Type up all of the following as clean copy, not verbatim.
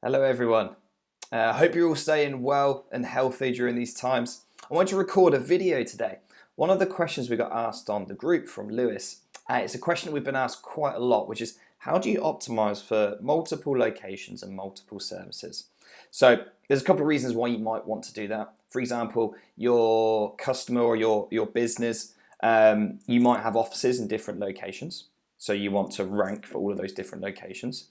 Hello everyone. I hope you're all staying well and healthy during these times. I want to record a video today. One of the questions we got asked on the group from Lewis, it's a question that we've been asked quite a lot, which is how do you optimize for multiple locations and multiple services? So there's a couple of reasons why you might want to do that. For example, your customer or your business, you might have offices in different locations. So you want to rank for all of those different locations.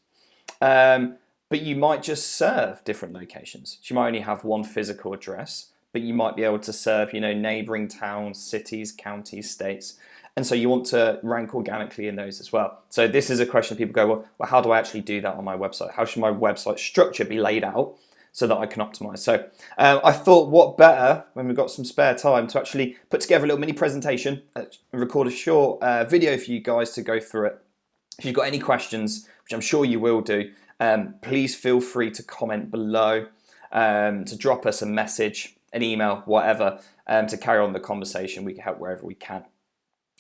But you might just serve different locations. So you might only have one physical address, but you might be able to serve, neighboring towns, cities, counties, states. And so you want to rank organically in those as well. So this is a question people go, well, how do I actually do that on my website? How should my website structure be laid out so that I can optimize? So I thought what better when we've got some spare time to actually put together a little mini presentation and record a short video for you guys to go through it. If you've got any questions, which I'm sure you will do, please feel free to comment below, to drop us a message, an email, whatever, to carry on the conversation. We can help wherever we can.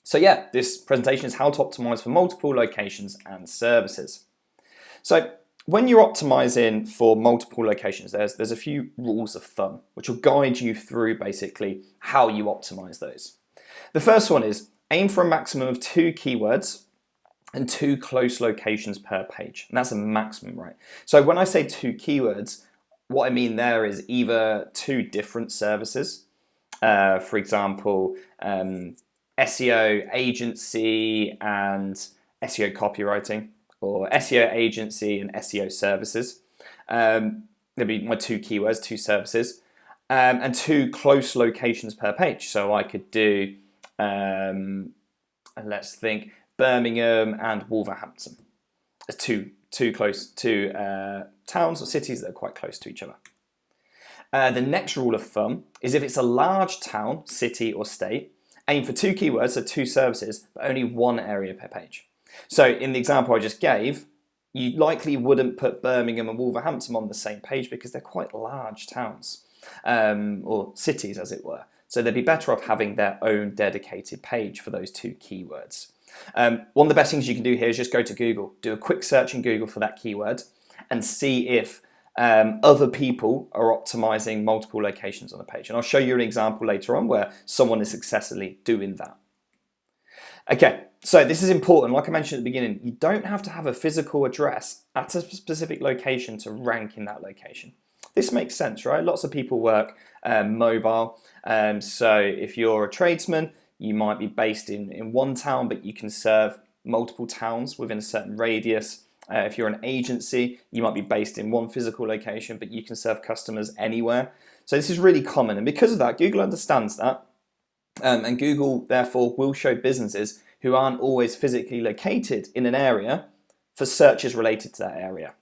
So yeah, this presentation is how to optimize for multiple locations and services. So when you're optimizing for multiple locations, there's a few rules of thumb which will guide you through basically how you optimize those. The first one is aim for a maximum of 2 keywords and 2 close locations per page. And that's a maximum, right? So when I say 2 keywords, what I mean there is either 2 different services. For example, SEO agency and SEO copywriting, or SEO agency and SEO services. There'll be my 2 keywords, 2 services, and 2 close locations per page. So I could do, let's think, Birmingham and Wolverhampton as two towns or cities that are quite close to each other. The next rule of thumb is if it's a large town, city or state, aim for 2 keywords, so 2 services, but only 1 area per page. So in the example I just gave, you likely wouldn't put Birmingham and Wolverhampton on the same page because they're quite large towns, or cities as it were. So they'd be better off having their own dedicated page for those 2 keywords. One of the best things you can do here is just go to Google, do a quick search in Google for that keyword and see if other people are optimizing multiple locations on a page. And I'll show you an example later on where someone is successfully doing that. Okay, so this is important. Like I mentioned at the beginning, you don't have to have a physical address at a specific location to rank in that location. This makes sense, right? Lots of people work mobile. So if you're a tradesman, you might be based in one town, but you can serve multiple towns within a certain radius. If you're an agency, you might be based in one physical location, but you can serve customers anywhere. So this is really common. And because of that, Google understands that. And Google, therefore, will show businesses who aren't always physically located in an area for searches related to that area.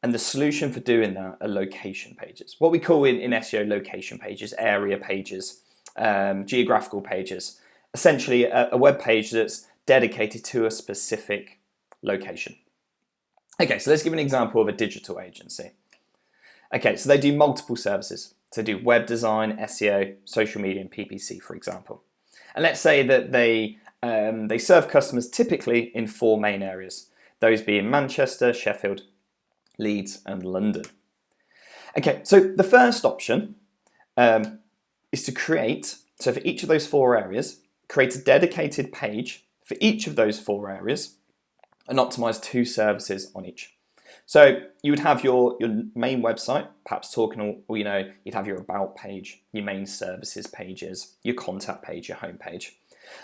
And the solution for doing that are location pages. What we call in SEO location pages, area pages. Geographical pages, essentially a web page that's dedicated to a specific location. Okay, so let's give an example of a digital agency. Okay, so they do multiple services. So they do web design, SEO, social media, and PPC, for example. And let's say that they serve customers typically in 4 main areas, those being Manchester, Sheffield, Leeds, and London. Okay, so the first option is to create, so for each of those 4 areas, create a dedicated page for each of those 4 areas and optimize 2 services on each. So you would have your main website, perhaps talking, or you'd have your about page, your main services pages, your contact page, your home page.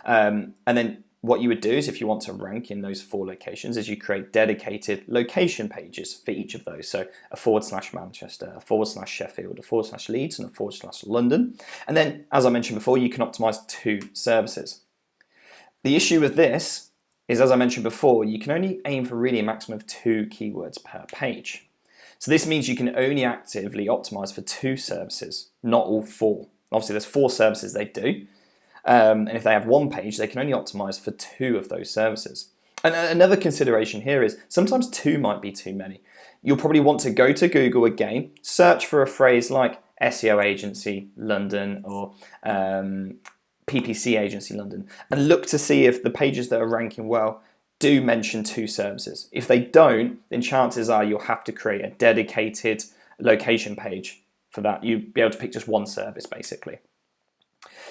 And then what you would do is if you want to rank in those 4 locations is you create dedicated location pages for each of those. So a /Manchester, a /Sheffield, a /Leeds, and a /London. And then, as I mentioned before, you can optimize 2 services. The issue with this is, as I mentioned before, you can only aim for really a maximum of 2 keywords per page. So this means you can only actively optimize for 2 services, not all 4. Obviously, there's 4 services they do. And if they have 1 page, they can only optimize for 2 of those services. And another consideration here is sometimes 2 might be too many. You'll probably want to go to Google again, search for a phrase like SEO agency London or PPC agency London, and look to see if the pages that are ranking well do mention 2 services. If they don't, then chances are you'll have to create a dedicated location page for that. You'll be able to pick just one service basically.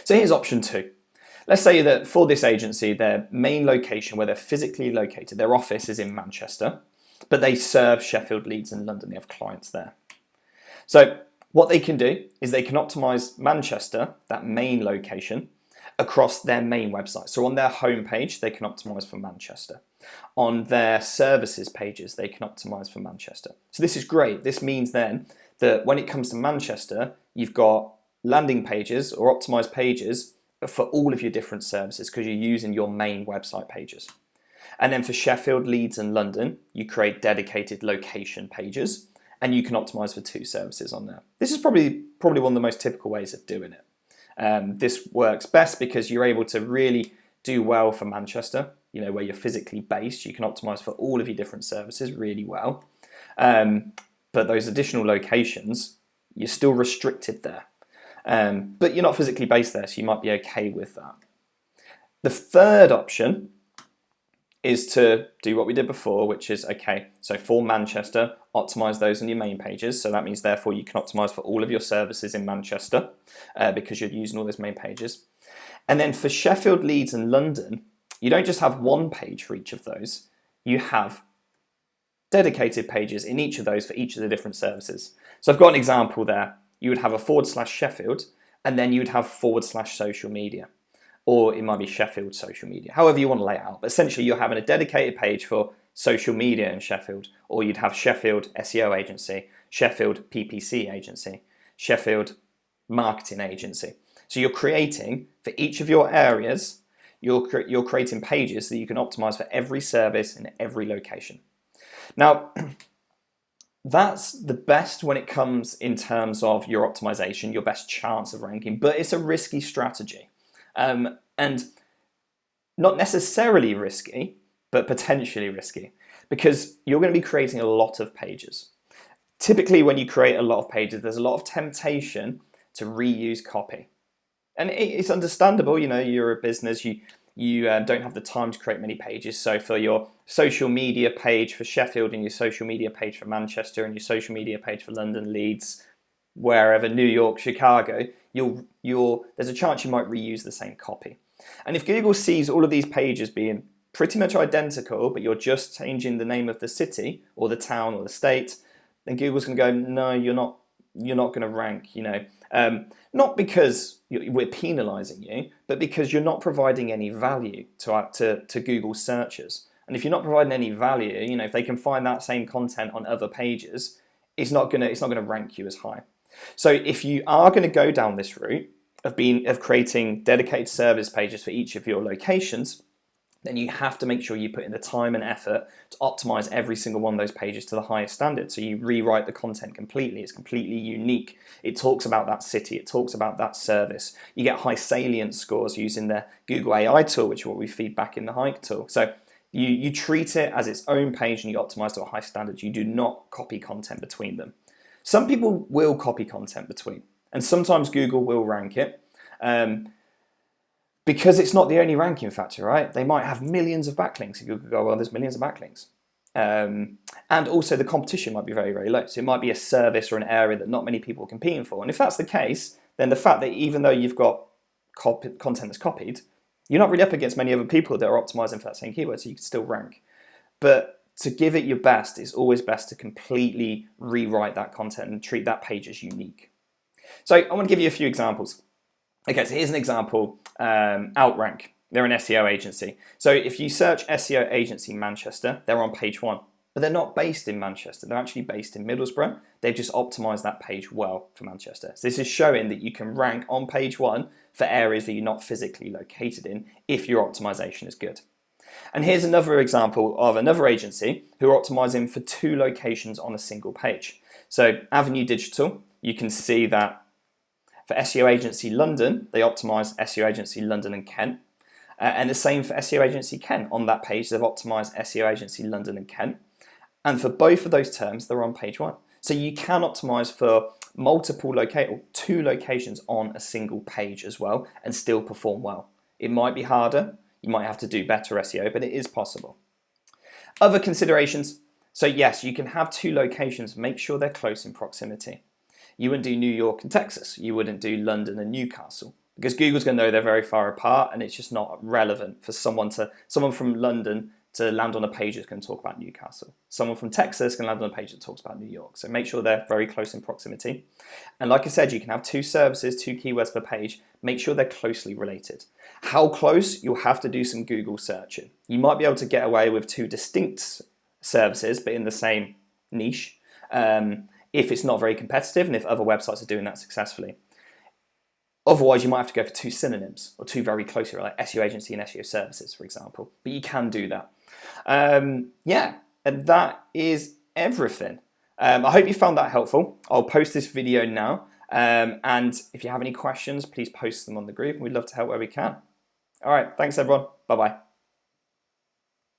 So here's option 2. Let's say that for this agency, their main location where they're physically located, their office is in Manchester, but they serve Sheffield, Leeds and London. They have clients there. So what they can do is they can optimize Manchester, that main location, across their main website. So on their homepage, they can optimize for Manchester. On their services pages, they can optimize for Manchester. So this is great. This means then that when it comes to Manchester, you've got landing pages or optimized pages for all of your different services because you're using your main website pages. And then for Sheffield, Leeds and London, you create dedicated location pages and you can optimize for 2 services on there. This is probably one of the most typical ways of doing it. This works best because you're able to really do well for Manchester, where you're physically based. You can optimize for all of your different services really well. But those additional locations, you're still restricted there. But you're not physically based there, so you might be okay with that. The third option is to do what we did before, which is, okay, so for Manchester, optimize those on your main pages. So that means therefore you can optimize for all of your services in Manchester because you're using all those main pages. And then for Sheffield, Leeds and London, you don't just have one page for each of those, you have dedicated pages in each of those for each of the different services. So I've got an example there. You would have a /Sheffield and then you would have /social media. Or it might be Sheffield social media, however you want to lay it out. But essentially you're having a dedicated page for social media in Sheffield, or you'd have Sheffield SEO agency, Sheffield PPC agency, Sheffield marketing agency. So you're creating, for each of your areas, you're creating pages that you can optimize for every service in every location. Now, that's the best when it comes in terms of your optimization, your best chance of ranking, but it's a risky strategy. And not necessarily risky, but potentially risky, because you're going to be creating a lot of pages. Typically, when you create a lot of pages, there's a lot of temptation to reuse copy. And it's understandable, you're a business, you don't have the time to create many pages. So for your social media page for Sheffield and your social media page for Manchester and your social media page for London, Leeds, wherever, New York, Chicago, there's a chance you might reuse the same copy. And if Google sees all of these pages being pretty much identical, but you're just changing the name of the city or the town or the state, then Google's going to go, no, you're not going to rank, not because we're penalizing you, but because you're not providing any value to Google searchers. And if you're not providing any value, if they can find that same content on other pages, it's not going to rank you as high. So if you are going to go down this route of creating dedicated service pages for each of your locations, then you have to make sure you put in the time and effort to optimize every single one of those pages to the highest standard. So you rewrite the content completely. It's completely unique. It talks about that city. It talks about that service. You get high salience scores using the Google AI tool, which is what we feed back in the Hike tool. So you treat it as its own page and you optimize to a high standard. You do not copy content between them. Some people will copy content between, and sometimes Google will rank it. Because it's not the only ranking factor, right? They might have millions of backlinks. You could go, well, there's millions of backlinks. And also the competition might be very, very low. So it might be a service or an area that not many people are competing for. And if that's the case, then the fact that even though you've got content that's copied, you're not really up against many other people that are optimizing for that same keyword, so you can still rank. But to give it your best, it's always best to completely rewrite that content and treat that page as unique. So I want to give you a few examples. Okay, so here's an example, Outrank. They're an SEO agency. So if you search SEO agency Manchester, they're on page 1. But they're not based in Manchester. They're actually based in Middlesbrough. They've just optimized that page well for Manchester. So this is showing that you can rank on page 1 for areas that you're not physically located in if your optimization is good. And here's another example of another agency who are optimizing for 2 locations on a single page. So Avenue Digital, you can see that for SEO Agency London, they optimize SEO Agency London and Kent. And the same for SEO Agency Kent. On that page, they've optimized SEO Agency London and Kent. And for both of those terms, they're on page 1. So you can optimize for multiple 2 locations on a single page as well and still perform well. It might be harder. You might have to do better SEO, but it is possible. Other considerations. So yes, you can have two locations. Make sure they're close in proximity. You wouldn't do New York and Texas. You wouldn't do London and Newcastle, because Google's going to know they're very far apart, and it's just not relevant for someone from London to land on a page that's going to talk about Newcastle. Someone from Texas can land on a page that talks about New York. So make sure they're very close in proximity. And like I said, you can have two services, two keywords per page. Make sure they're closely related. How close? You'll have to do some Google searching. You might be able to get away with two distinct services, but in the same niche, if it's not very competitive and if other websites are doing that successfully. Otherwise, you might have to go for two synonyms or two very closely, like SEO agency and SEO services, for example. But you can do that. Yeah, and that is everything. I hope you found that helpful. I'll post this video now. And if you have any questions, please post them on the group. We'd love to help where we can. All right, thanks everyone. Bye-bye.